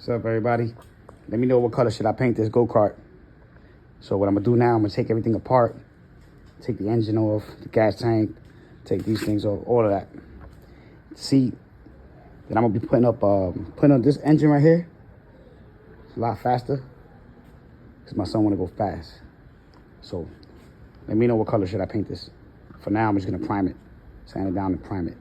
What's up, everybody? Let me know what color should I paint this go-kart. So what I'm gonna do now, I'm gonna take everything apart, take the engine off, the gas tank, take these things off, all of that. Seat. Then I'm gonna be putting up this engine right here. It's a lot faster because my son wanna go fast. So let me know what color should I paint this. For now, I'm just gonna prime it, sand it down and prime it.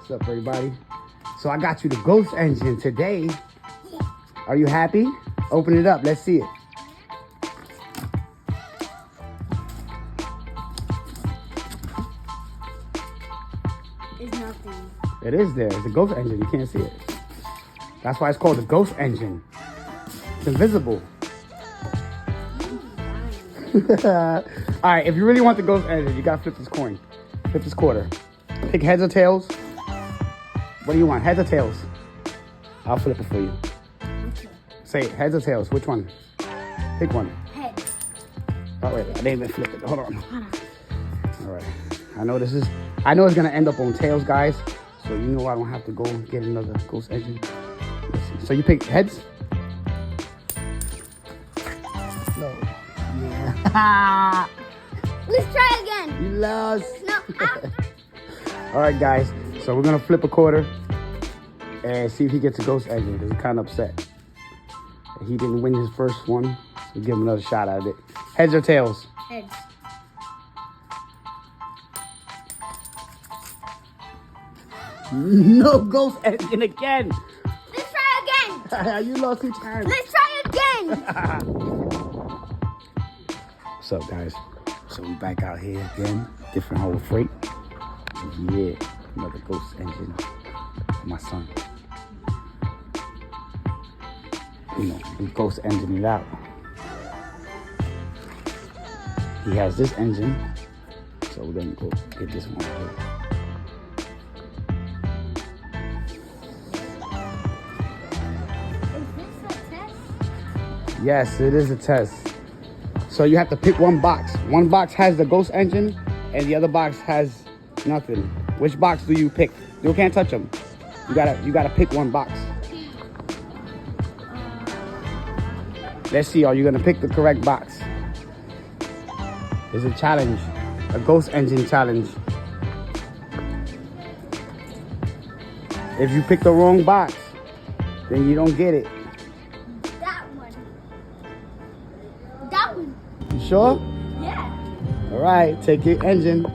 What's up, everybody? So I got you the Ghost engine today. Are you happy? Open it up. Let's see it. It's nothing. It is there. It's a Ghost engine. You can't see it. That's why it's called the Ghost engine. It's invisible. All right, if you really want the Ghost engine, you gotta flip this coin. Flip this quarter. Pick heads or tails. What do you want, heads or tails? I'll flip it for you. Okay. Say it, heads or tails, which one? Pick one. Head. Oh wait, I didn't even flip it, hold on. All right, I know it's gonna end up on tails, guys. So you know I don't have to go get another Ghost engine. Let's see. So you pick heads? No. Yeah. Let's try again. You lost. No. All right, guys. So we're gonna flip a quarter and see if he gets a Ghost engine because he's kind of upset. He didn't win his first one, so give him another shot at it. Heads or tails? Heads. No Ghost engine again. Let's try again. You lost 2 times. Let's try again. What's up, guys? So we back out here again, different whole freight. Yeah, another Ghost engine for my son. You know, we Ghost engine it out. He has this engine, so we're gonna go get this one here. Is this a test? Yes, it is a test. So you have to pick one box. One box has the Ghost engine, and the other box has nothing. Which box do you pick? You can't touch them. You gotta pick one box. Let's see. Are you gonna pick the correct box? It's a challenge, a Ghost engine challenge. If you pick the wrong box, then you don't get it. That one. That one. You sure? Yeah. All right. Take your engine.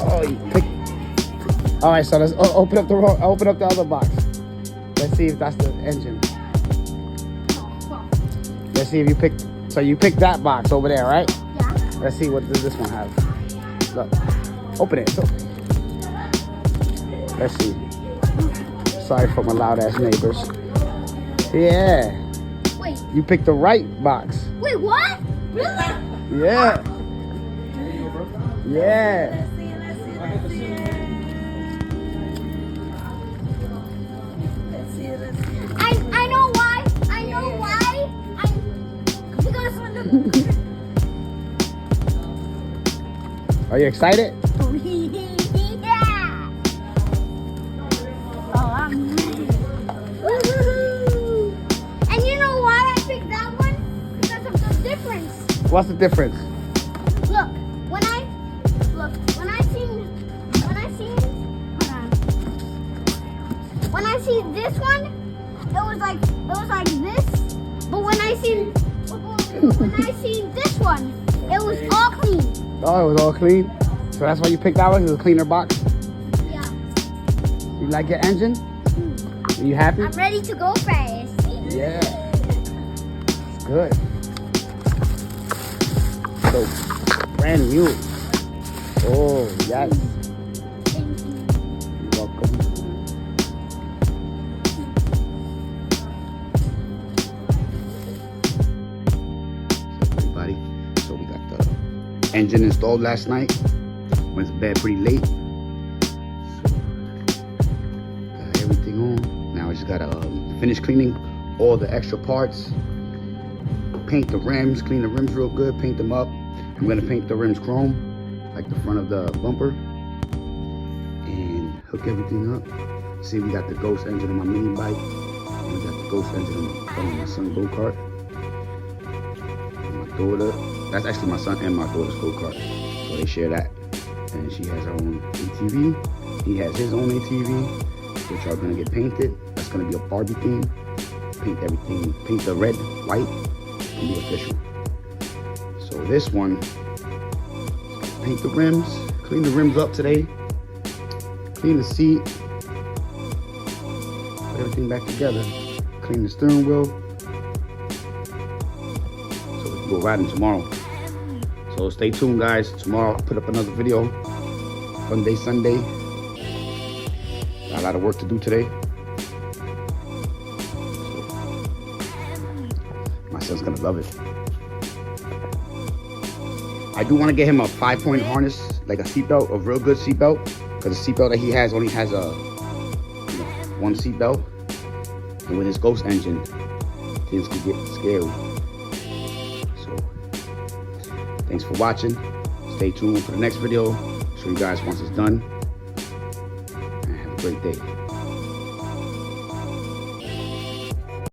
Oh, you pick. All right, so let's open up the other box. Let's see if that's the engine. Let's see if you picked. So you picked that box over there, right? Yeah. Let's see what does this one have. Look, open it. Let's see. Sorry for my loud ass neighbors. Yeah. Wait. You picked the right box. Wait, what? Really? Yeah. Yeah. I know why. I know why. Because Are you excited? yeah. What's the difference? Look, when I see this one, it was like this. But when I see this one, it was all clean. Oh, it was all clean? So that's why you picked that one? It was a cleaner box? Yeah. You like your engine? Are you happy? I'm ready to go fast. Yeah. It's good. So, brand new. Oh, yes. Thank you. You're welcome. Everybody, so we got the engine installed last night. Went to bed pretty late. So, got everything on. Now I just gotta finish cleaning all the extra parts. Paint the rims, clean the rims real good, paint them up. I'm gonna paint the rims chrome, like the front of the bumper, and hook everything up. See, we got the Ghost engine on my mini bike, and we got the Ghost engine on my son's go-kart. My daughter, that's actually my son and my daughter's go-kart, so they share that. And she has her own ATV, he has his own ATV, which are gonna get painted. That's gonna be a Barbie theme. Paint everything, paint the red, white, and be official. So this one, paint the rims, clean the rims up today, clean the seat, put everything back together, clean the steering wheel, so we can go riding tomorrow. So stay tuned, guys. Tomorrow I'll put up another video. Fun day Sunday. Got a lot of work to do today. My son's gonna love it. I do want to get him a 5-point harness, like a seatbelt, a real good seatbelt, because the seatbelt that he has only has a one seatbelt, and with his Ghost engine, things can get scary. So, thanks for watching. Stay tuned for the next video. Show you guys once it's done, and have a great day.